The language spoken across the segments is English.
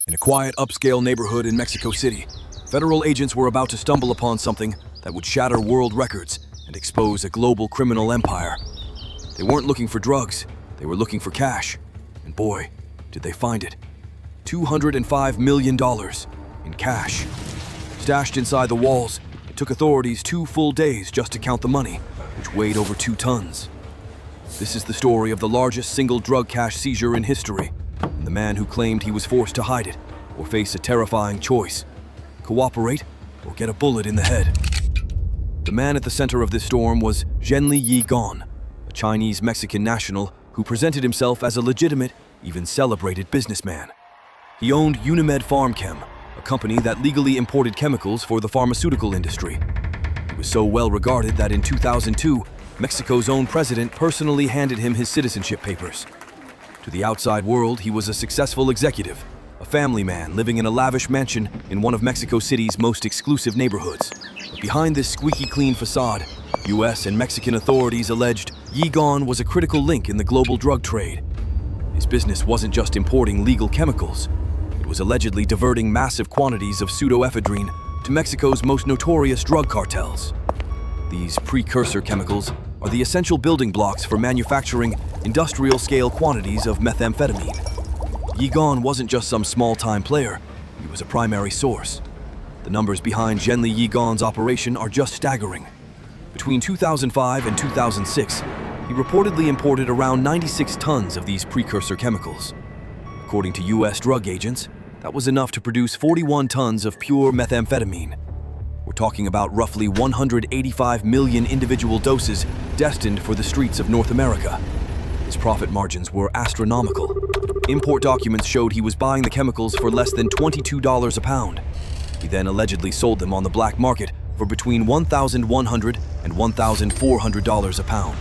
In a quiet, upscale neighborhood in Mexico City, federal agents were about to stumble upon something that would shatter world records and expose a global criminal empire. They weren't looking for drugs, they were looking for cash. And boy, did they find it. $205 million in cash. Stashed inside the walls, it took authorities 2 full days just to count the money, which weighed over 2 tons. This is the story of the largest single drug cash seizure in history, and the man who claimed he was forced to hide it or face a terrifying choice: cooperate or get a bullet in the head. The man at the center of this storm was Zhenli Yigan, a Chinese-Mexican national who presented himself as a legitimate, even celebrated businessman. He owned Unimed Pharmchem, a company that legally imported chemicals for the pharmaceutical industry. He was so well regarded that in 2002, Mexico's own president personally handed him his citizenship papers. To the outside world, he was a successful executive, a family man living in a lavish mansion in one of Mexico City's most exclusive neighborhoods. But behind this squeaky clean facade, US and Mexican authorities alleged Yigan was a critical link in the global drug trade. His business wasn't just importing legal chemicals. It was allegedly diverting massive quantities of pseudoephedrine to Mexico's most notorious drug cartels. These precursor chemicals are the essential building blocks for manufacturing industrial-scale quantities of methamphetamine. Yigan wasn't just some small-time player, he was a primary source. The numbers behind Zhenli Yigan's operation are just staggering. Between 2005 and 2006, he reportedly imported around 96 tons of these precursor chemicals. According to US drug agents, that was enough to produce 41 tons of pure methamphetamine. We're talking about roughly 185 million individual doses destined for the streets of North America. His profit margins were astronomical. Import documents showed he was buying the chemicals for less than $22 a pound. He then allegedly sold them on the black market for between $1,100 and $1,400 a pound.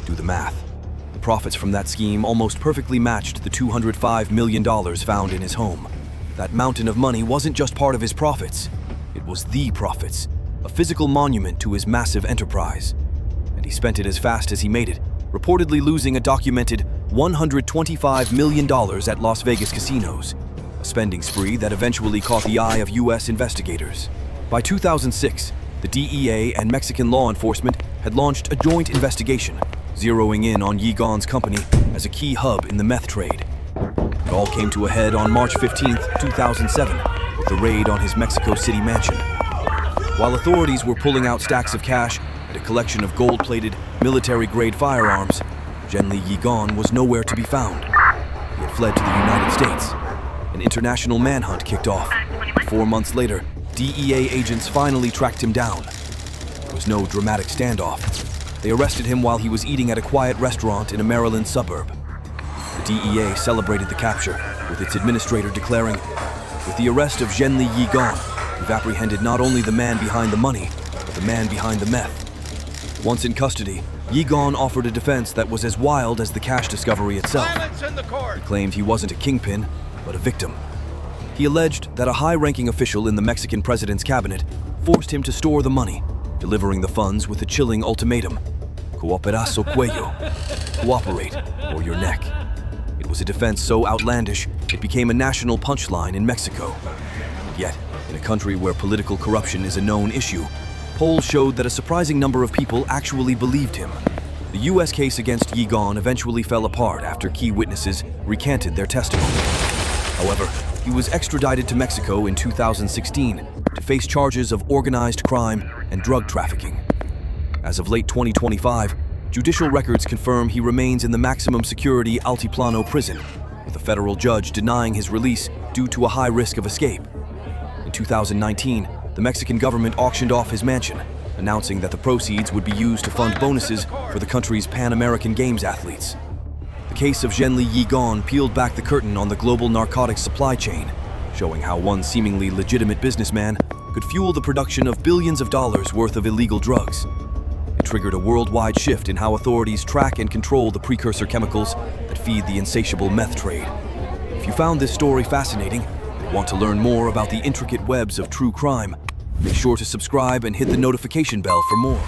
Do the math. The profits from that scheme almost perfectly matched the $205 million found in his home. That mountain of money wasn't just part of his profits. It was the profits, a physical monument to his massive enterprise. And he spent it as fast as he made it, reportedly losing a documented $125 million at Las Vegas casinos, a spending spree that eventually caught the eye of US investigators. By 2006, the DEA and Mexican law enforcement had launched a joint investigation, zeroing in on Yigan's company as a key hub in the meth trade. It all came to a head on March 15, 2007, with a raid on his Mexico City mansion. While authorities were pulling out stacks of cash and a collection of gold-plated, military-grade firearms, Zhenli Yigan was nowhere to be found. He had fled to the United States. An international manhunt kicked off. 4 months later, DEA agents finally tracked him down. There was no dramatic standoff. They arrested him while he was eating at a quiet restaurant in a Maryland suburb. The DEA celebrated the capture, with its administrator declaring, "With the arrest of Zhenli Yigan, we've apprehended not only the man behind the money, but the man behind the meth." Once in custody, Yigan offered a defense that was as wild as the cash discovery itself. He claimed he wasn't a kingpin, but a victim. He alleged that a high-ranking official in the Mexican president's cabinet forced him to store the money, delivering the funds with a chilling ultimatum: "Cooperas o cuello," cooperate or your neck. It was a defense so outlandish, it became a national punchline in Mexico. And yet, in a country where political corruption is a known issue, polls showed that a surprising number of people actually believed him. The US case against Yigan eventually fell apart after key witnesses recanted their testimony. However, he was extradited to Mexico in 2016 to face charges of organized crime and drug trafficking. As of late 2025, judicial records confirm he remains in the maximum security Altiplano prison, with a federal judge denying his release due to a high risk of escape. In 2019, the Mexican government auctioned off his mansion, announcing that the proceeds would be used to fund bonuses for the country's Pan American Games athletes. The case of Zhenli Yigan peeled back the curtain on the global narcotics supply chain, showing how one seemingly legitimate businessman could fuel the production of billions of dollars worth of illegal drugs. It triggered a worldwide shift in how authorities track and control the precursor chemicals that feed the insatiable meth trade. If you found this story fascinating and want to learn more about the intricate webs of true crime, make sure to subscribe and hit the notification bell for more.